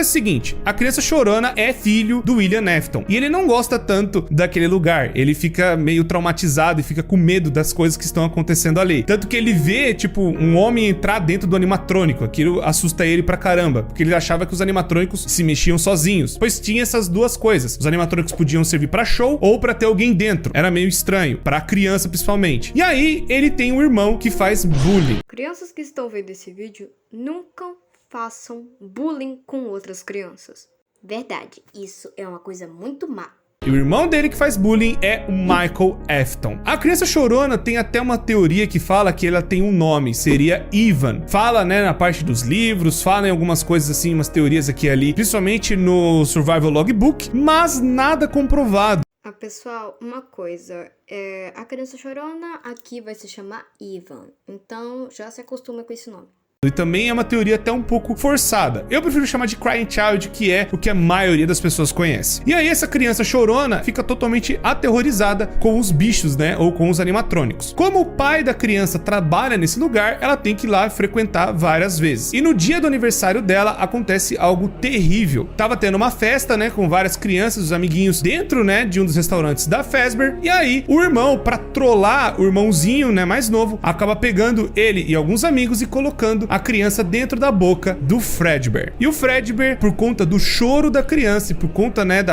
o seguinte, a criança chorona é filho do William Afton e ele não gosta tanto daquele lugar, ele fica meio traumatizado e fica com medo das coisas que estão acontecendo ali, tanto que ele vê, tipo, um homem entrar dentro do animatrônico, aquilo assusta ele pra caramba, porque ele achava que os animatrônicos se mexiam sozinhos, pois tinha essas duas coisas, os animatrônicos podiam servir pra show ou pra ter alguém dentro, era meio estranho, pra criança principalmente. E aí, ele tem um irmão que faz bullying. Crianças que estão vendo esse vídeo, nunca façam bullying com outras crianças. Verdade, isso é uma coisa muito má. E o irmão dele que faz bullying é o Michael Afton. A criança chorona tem até uma teoria que fala que ela tem um nome, seria Ivan. Fala, né, na parte dos livros, fala em algumas coisas assim, umas teorias aqui e ali, principalmente no Survival Logbook, mas nada comprovado. Pessoal, uma coisa, a criança chorona aqui vai se chamar Ivan, então já se acostuma com esse nome. E também é uma teoria até um pouco forçada. Eu prefiro chamar de Crying Child, que é o que a maioria das pessoas conhece. E aí essa criança chorona fica totalmente aterrorizada com os bichos, né? Ou com os animatrônicos. Como o pai da criança trabalha nesse lugar, ela tem que ir lá frequentar várias vezes. E no dia do aniversário dela, acontece algo terrível. Tava tendo uma festa, né? Com várias crianças, os amiguinhos dentro, né? De um dos restaurantes da Fazbear. E aí o irmão, pra trollar o irmãozinho, né? Mais novo, acaba pegando ele e alguns amigos e colocando a criança dentro da boca do Fredbear. E o Fredbear, por conta do choro da criança e por conta, né,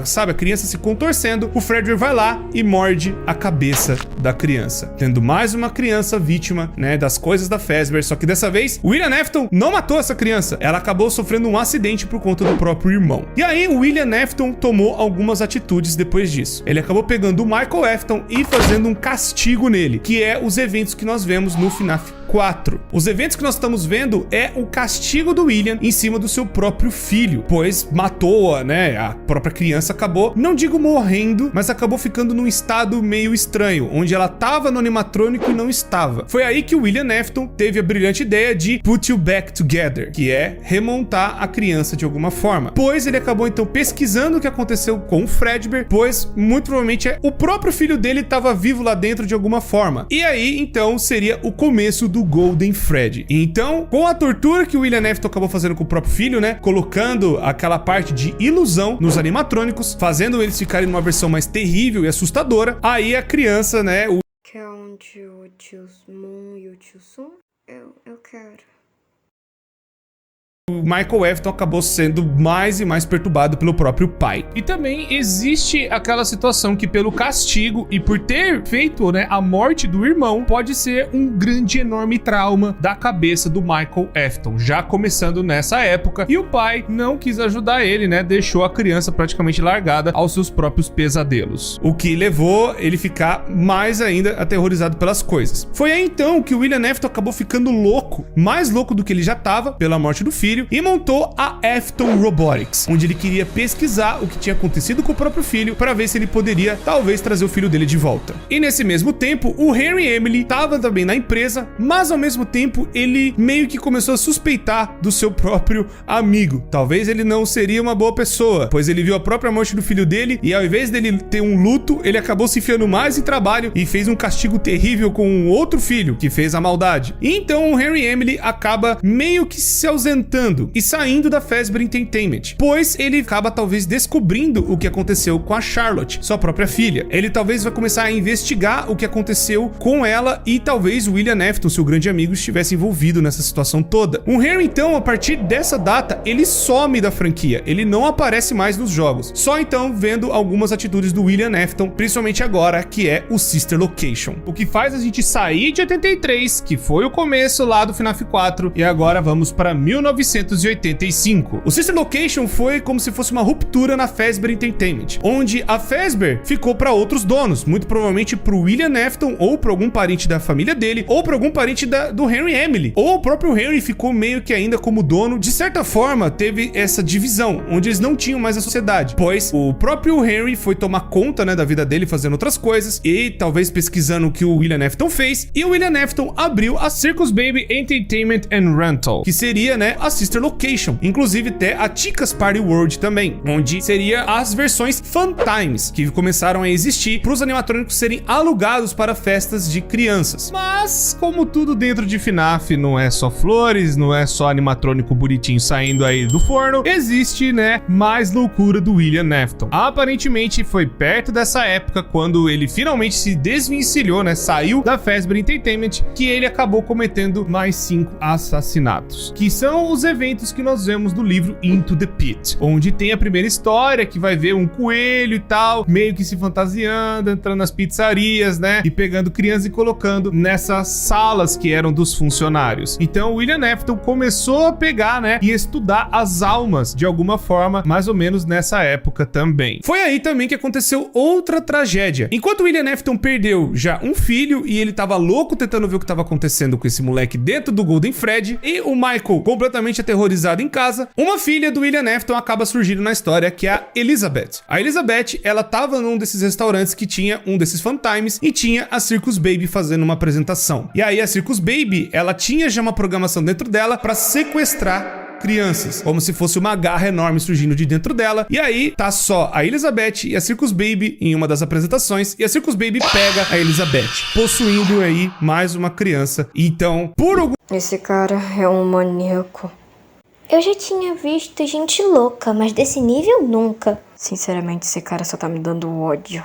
sabe, a criança se contorcendo, o Fredbear vai lá e morde a cabeça da criança, tendo mais uma criança vítima, né, das coisas da Fazbear. Só que dessa vez, o William Afton não matou essa criança, ela acabou sofrendo um acidente por conta do próprio irmão. E aí, o William Afton tomou algumas atitudes depois disso. Ele acabou pegando o Michael Afton e fazendo um castigo nele, que é os eventos que nós vemos no FNAF 4. Os eventos que nós estamos vendo é o castigo do William em cima do seu próprio filho, pois matou-a, né? A própria criança acabou, não digo morrendo, mas acabou ficando num estado meio estranho, onde ela tava no animatrônico e não estava. Foi aí que o William Afton teve a brilhante ideia de put you back together, que é remontar a criança de alguma forma. Pois ele acabou então pesquisando o que aconteceu com o Fredbear, pois muito provavelmente o próprio filho dele estava vivo lá dentro de alguma forma. E aí então seria o começo do Golden Freddy. Então, com a tortura que o William Afton acabou fazendo com o próprio filho, né, colocando aquela parte de ilusão nos animatrônicos, fazendo eles ficarem numa versão mais terrível e assustadora, aí a criança, né, Eu quero. o Michael Afton acabou sendo mais e mais perturbado pelo próprio pai. E também existe aquela situação que pelo castigo e por ter feito, né, a morte do irmão, pode ser um grande, enorme trauma da cabeça do Michael Afton, já começando nessa época. E o pai não quis ajudar ele, né, deixou a criança praticamente largada aos seus próprios pesadelos, o que levou ele ficar mais ainda aterrorizado pelas coisas. Foi aí então que o William Afton acabou ficando louco, mais louco do que ele já estava pela morte do filho, e montou a Afton Robotics, onde ele queria pesquisar o que tinha acontecido com o próprio filho para ver se ele poderia talvez trazer o filho dele de volta. E nesse mesmo tempo, o Henry Emily estava também na empresa, mas ao mesmo tempo ele meio que começou a suspeitar do seu próprio amigo. Talvez ele não seria uma boa pessoa, pois ele viu a própria morte do filho dele e ao invés dele ter um luto, ele acabou se enfiando mais em trabalho e fez um castigo terrível com um outro filho que fez a maldade. E então o Henry Emily acaba meio que se ausentando e saindo da Fazbear Entertainment, pois ele acaba talvez descobrindo o que aconteceu com a Charlotte, sua própria filha. Ele talvez vai começar a investigar o que aconteceu com ela e talvez o William Afton, seu grande amigo, estivesse envolvido nessa situação toda. O Henry então, a partir dessa data, ele some da franquia, ele não aparece mais nos jogos, só então vendo algumas atitudes do William Afton, principalmente agora, que é o Sister Location. O que faz a gente sair de 83, que foi o começo lá do FNAF 4, e agora vamos para 1985. O Sister Location foi como se fosse uma ruptura na Fazbear Entertainment, onde a Fazbear ficou para outros donos, muito provavelmente para o William Afton ou para algum parente da família dele, ou para algum parente do Henry Emily, ou o próprio Henry ficou meio que ainda como dono. De certa forma, teve essa divisão, onde eles não tinham mais a sociedade, pois o próprio Henry foi tomar conta, né, da vida dele, fazendo outras coisas, e talvez pesquisando o que o William Afton fez, e o William Afton abriu a Circus Baby Entertainment and Rental, que seria, né, a Sister Location, inclusive até a Chica's Party World também, onde seria as versões Fun Times, que começaram a existir para os animatrônicos serem alugados para festas de crianças. Mas, como tudo dentro de FNAF não é só flores, não é só animatrônico bonitinho saindo aí do forno, existe, né, mais loucura do William Afton. Aparentemente foi perto dessa época, quando ele finalmente se desvencilhou, né, saiu da Fazbear Entertainment, que ele acabou cometendo mais 5 assassinatos, que são os eventos que nós vemos no livro Into the Pit, onde tem a primeira história, que vai ver um coelho e tal, meio que se fantasiando, entrando nas pizzarias, né, e pegando crianças e colocando nessas salas que eram dos funcionários. Então o William Afton começou a pegar, né, e estudar as almas de alguma forma, mais ou menos nessa época também. Foi aí também que aconteceu outra tragédia. Enquanto o William Afton perdeu já um filho e ele tava louco tentando ver o que tava acontecendo com esse moleque dentro do Golden Freddy, e o Michael completamente aterrorizado em casa, uma filha do William Afton acaba surgindo na história, que é a Elizabeth. A Elizabeth, ela tava num desses restaurantes que tinha um desses Fun Times e tinha a Circus Baby fazendo uma apresentação. E aí a Circus Baby, ela tinha já uma programação dentro dela pra sequestrar crianças, como se fosse uma garra enorme surgindo de dentro dela. E aí tá só a Elizabeth e a Circus Baby em uma das apresentações, e a Circus Baby pega a Elizabeth, possuindo aí mais uma criança. Então, por algum... Esse cara é um maníaco. Eu já tinha visto gente louca, mas desse nível nunca. Sinceramente, esse cara só tá me dando ódio.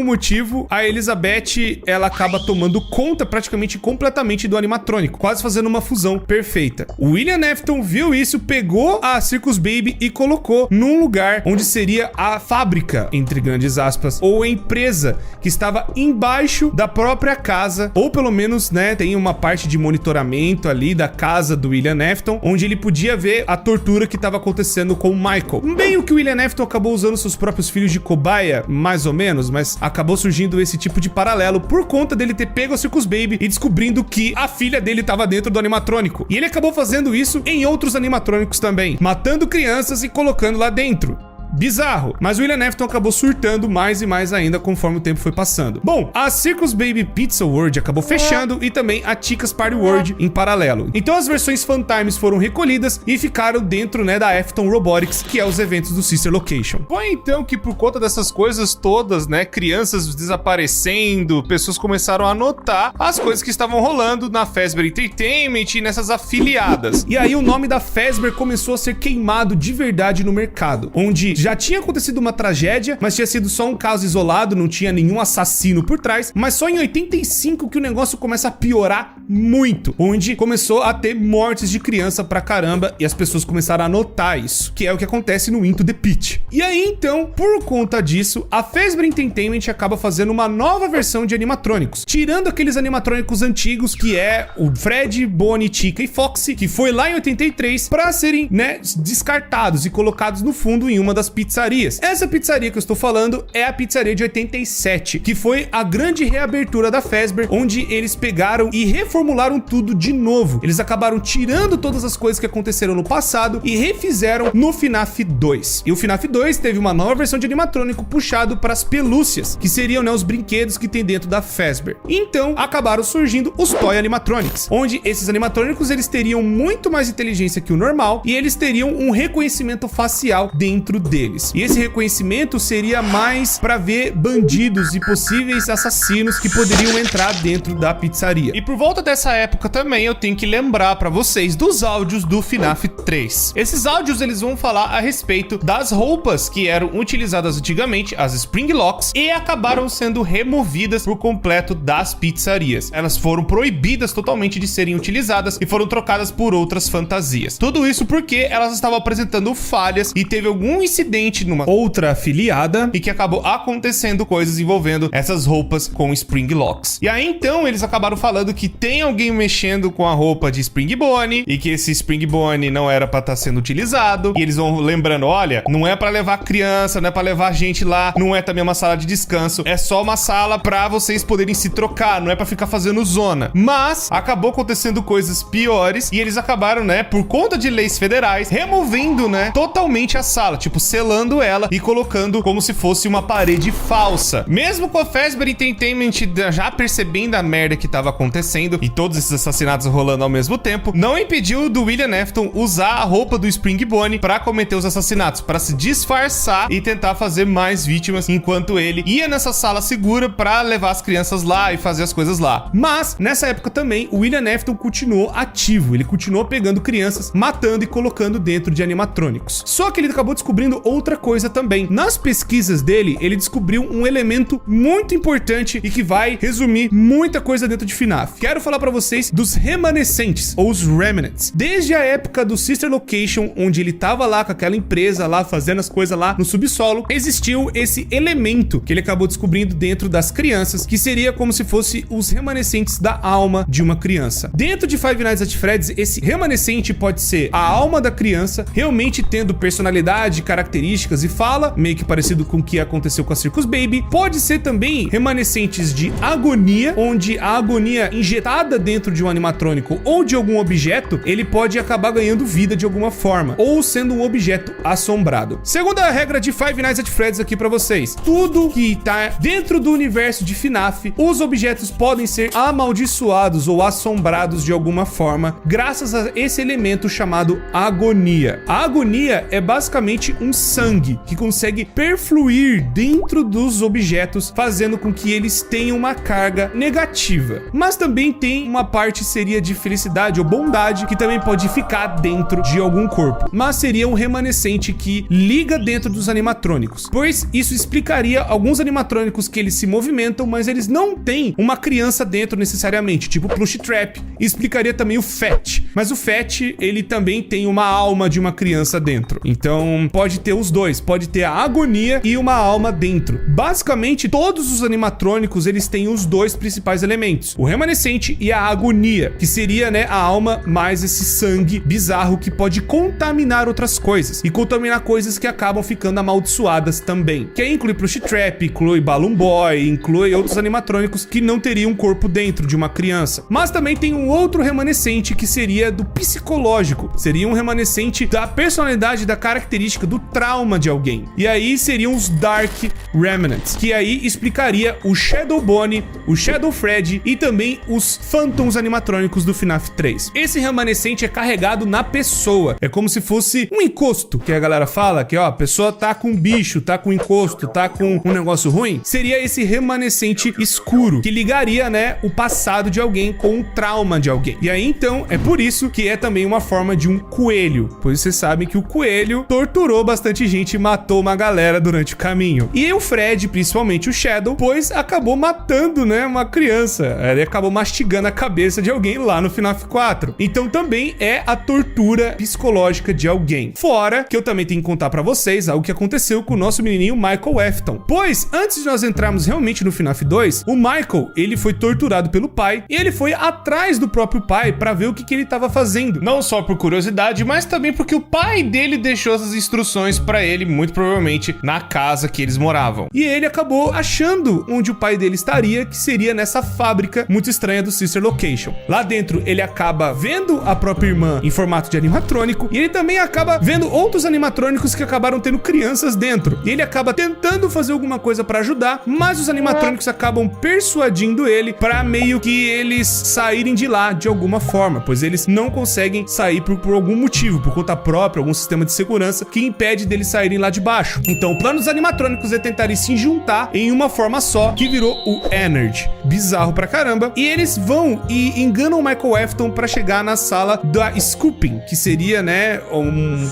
motivo, a Elizabeth, ela acaba tomando conta praticamente completamente do animatrônico, quase fazendo uma fusão perfeita. O William Afton viu isso, pegou a Circus Baby e colocou num lugar onde seria a fábrica, entre grandes aspas, ou a empresa que estava embaixo da própria casa, ou pelo menos, né, tem uma parte de monitoramento ali da casa do William Afton, onde ele podia ver a tortura que estava acontecendo com o Michael. Meio que o William Afton acabou usando seus próprios filhos de cobaia, mais ou menos, mas acabou surgindo esse tipo de paralelo por conta dele ter pego a Circus Baby e descobrindo que a filha dele estava dentro do animatrônico. E ele acabou fazendo isso em outros animatrônicos também, matando crianças e colocando lá dentro. Bizarro, mas o William Afton acabou surtando mais e mais ainda conforme o tempo foi passando. Bom, a Circus Baby Pizza World acabou fechando e também a Chica's Party World em paralelo. Então as versões Fun Times foram recolhidas e ficaram dentro, né, da Afton Robotics, que é os eventos do Sister Location. Foi então que por conta dessas coisas todas, né, crianças desaparecendo, pessoas começaram a notar as coisas que estavam rolando na Fazbear Entertainment e nessas afiliadas. E aí o nome da Fazbear começou a ser queimado de verdade no mercado, onde já tinha acontecido uma tragédia, mas tinha sido só um caso isolado, não tinha nenhum assassino por trás, mas só em 85 que o negócio começa a piorar muito, onde começou a ter mortes de criança pra caramba e as pessoas começaram a notar isso, que é o que acontece no Into the Pit. E aí então, por conta disso, a Fazbear Entertainment acaba fazendo uma nova versão de animatrônicos, tirando aqueles animatrônicos antigos que é o Fred, Bonnie, Chica e Foxy, que foi lá em 83, pra serem, né, descartados e colocados no fundo em uma das pizzarias. Essa pizzaria que eu estou falando é a pizzaria de 87, que foi a grande reabertura da Fazbear, onde eles pegaram e reformularam tudo de novo. Eles acabaram tirando todas as coisas que aconteceram no passado e refizeram no FNAF 2. E o FNAF 2 teve uma nova versão de animatrônico puxado para as pelúcias, que seriam, né, os brinquedos que tem dentro da Fazbear. Então, acabaram surgindo os Toy Animatronics, onde esses animatrônicos eles teriam muito mais inteligência que o normal e eles teriam um reconhecimento facial dentro deles. E esse reconhecimento seria mais para ver bandidos e possíveis assassinos que poderiam entrar dentro da pizzaria. E por volta dessa época também eu tenho que lembrar para vocês dos áudios do FNAF 3. Esses áudios eles vão falar a respeito das roupas que eram utilizadas antigamente, as Spring Locks, e acabaram sendo removidas por completo das pizzarias. Elas foram proibidas totalmente de serem utilizadas e foram trocadas por outras fantasias. Tudo isso porque elas estavam apresentando falhas e teve algum incidente numa outra afiliada e que acabou acontecendo coisas envolvendo essas roupas com Spring Locks. E aí então eles acabaram falando que tem alguém mexendo com a roupa de Spring Bonnie e que esse Spring Bonnie não era pra estar sendo utilizado. E eles vão lembrando, olha, não é pra levar criança, não é pra levar gente lá, não é também uma sala de descanso, é só uma sala pra vocês poderem se trocar, não é pra ficar fazendo zona. Mas acabou acontecendo coisas piores e eles acabaram, né, por conta de leis federais, removendo, né, totalmente a sala, tipo, selando ela e colocando como se fosse uma parede falsa. Mesmo com a Fazbear Entertainment já percebendo a merda que tava acontecendo e todos esses assassinatos rolando ao mesmo tempo, não impediu do William Afton usar a roupa do Spring Bonnie pra cometer os assassinatos, pra se disfarçar e tentar fazer mais vítimas, enquanto ele ia nessa sala segura pra levar as crianças lá e fazer as coisas lá. Mas, nessa época também, o William Afton continuou ativo, ele continuou pegando crianças, matando e colocando dentro de animatrônicos. Só que ele acabou descobrindo outra coisa também. Nas pesquisas dele, ele descobriu um elemento muito importante e que vai resumir muita coisa dentro de FNAF. Quero falar pra vocês dos remanescentes, ou os remnants. Desde a época do Sister Location, onde ele tava lá com aquela empresa lá, fazendo as coisas lá no subsolo, existiu esse elemento que ele acabou descobrindo dentro das crianças, que seria como se fosse os remanescentes da alma de uma criança. Dentro de Five Nights at Freddy's, esse remanescente pode ser a alma da criança, realmente tendo personalidade, características e fala, meio que parecido com o que aconteceu com a Circus Baby. Pode ser também remanescentes de agonia, onde a agonia injetada dentro de um animatrônico ou de algum objeto, ele pode acabar ganhando vida de alguma forma, ou sendo um objeto assombrado. Segunda regra de Five Nights at Freddy's aqui pra vocês: tudo que tá dentro do universo de FNAF, os objetos podem ser amaldiçoados ou assombrados de alguma forma, graças a esse elemento chamado agonia. A agonia é basicamente um sangue que consegue perfluir dentro dos objetos, fazendo com que eles tenham uma carga negativa. Mas também tem uma parte seria de felicidade ou bondade que também pode ficar dentro de algum corpo, mas seria um remanescente que liga dentro dos animatrônicos, pois isso explicaria alguns animatrônicos que eles se movimentam, mas eles não têm uma criança dentro necessariamente, tipo Plush Trap. E explicaria também o Fat, mas o Fat, ele também tem uma alma de uma criança dentro. Então pode ter os dois, pode ter a agonia e uma alma dentro. Basicamente todos os animatrônicos, eles têm os dois principais elementos, o remanescente e a agonia, que seria, né, a alma mais esse sangue bizarro que pode contaminar outras coisas e contaminar coisas que acabam ficando amaldiçoadas também, que aí inclui Plush Trap, inclui Balloon Boy, inclui outros animatrônicos que não teriam um corpo dentro de uma criança. Mas também tem um outro remanescente que seria do psicológico, seria um remanescente da personalidade, da característica, do trauma de alguém. E aí seriam os Dark Remnants, que aí explicaria o Shadow Bonnie, o Shadow Freddy e também os Phantoms animatrônicos do FNAF 3. Esse remanescente é carregado na pessoa, é como se fosse um encosto, que a galera fala que, ó, a pessoa tá com bicho, tá com encosto, tá com um negócio ruim. Seria esse remanescente escuro, que ligaria, né, o passado de alguém com o trauma de alguém. E aí, então, é por isso que é também uma forma de um coelho, pois vocês sabem que o coelho torturou bastante gente e matou uma galera durante o caminho. E o Fred, principalmente o Shadow, pois acabou matando, né, uma criança. Ele acabou mastigando a cabeça de alguém lá no FNAF 4. Então também é a tortura psicológica de alguém. Fora que eu também tenho que contar pra vocês algo que aconteceu com o nosso menininho Michael Afton. Pois, antes de nós entrarmos realmente no FNAF 2, o Michael, ele foi torturado pelo pai e ele foi atrás do próprio pai pra ver o que ele tava fazendo. Não só por curiosidade, mas também porque o pai dele deixou essas instruções pra ele, muito provavelmente na casa que eles moravam. E ele acabou achando onde o pai dele estaria, que seria nessa fábrica muito estranha do Sister Location. Lá dentro, ele acaba vendo a própria irmã em formato de animatrônico e ele também acaba vendo outros animatrônicos que acabaram tendo crianças dentro. E ele acaba tentando fazer alguma coisa pra ajudar, mas os animatrônicos acabam persuadindo ele pra meio que eles saírem de lá de alguma forma, pois eles não conseguem sair por algum motivo, por conta própria, algum sistema de segurança que impede deles saírem lá de baixo. Então o plano dos animatrônicos é tentarem se juntar em uma forma só, que virou o Energy. Bizarro pra caramba. E eles vão e enganam o Michael Afton pra chegar na sala da Scooping, que seria, né,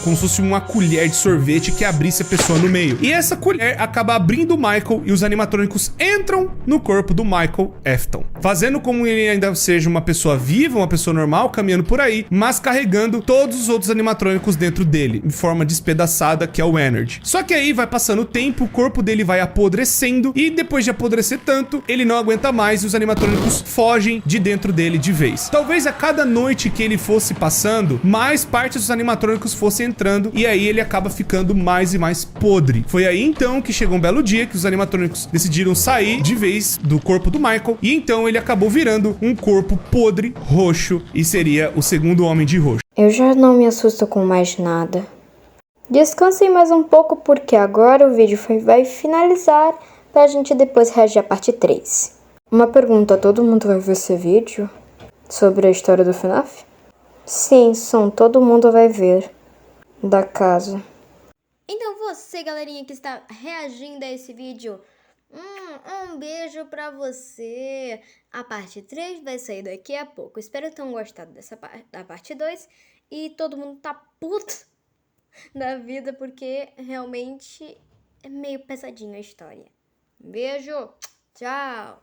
como se fosse uma colher de sorvete que abrisse a pessoa no meio. E essa colher acaba abrindo o Michael e os animatrônicos entram no corpo do Michael Afton, fazendo como ele ainda seja uma pessoa viva, uma pessoa normal, caminhando por aí, mas carregando todos os outros animatrônicos dentro dele, em forma despedaçada, que é o Energy. Só que aí vai passando o tempo, o corpo dele vai apodrecendo e depois de apodrecer tanto, ele não aguenta mais e os animatrônicos fogem de dentro dele de vez. Talvez a cada noite que ele fosse passando, mais partes dos animatrônicos fossem entrando e aí ele acaba ficando mais e mais podre. Foi aí então que chegou um belo dia que os animatrônicos decidiram sair de vez do corpo do Michael e então ele acabou virando um corpo podre, roxo, e seria o segundo Homem de Roxo. Eu já não me assusto com mais nada. Descansem mais um pouco porque agora o vídeo vai finalizar pra gente depois reagir à parte 3. Uma pergunta, todo mundo vai ver esse vídeo sobre a história do FNAF? Sim, todo mundo vai ver da casa. Então você, galerinha que está reagindo a esse vídeo, um beijo pra você. A parte 3 vai sair daqui a pouco. Espero que tenham gostado da parte 2. E todo mundo tá puto da vida porque realmente é meio pesadinho a história. Beijo, tchau!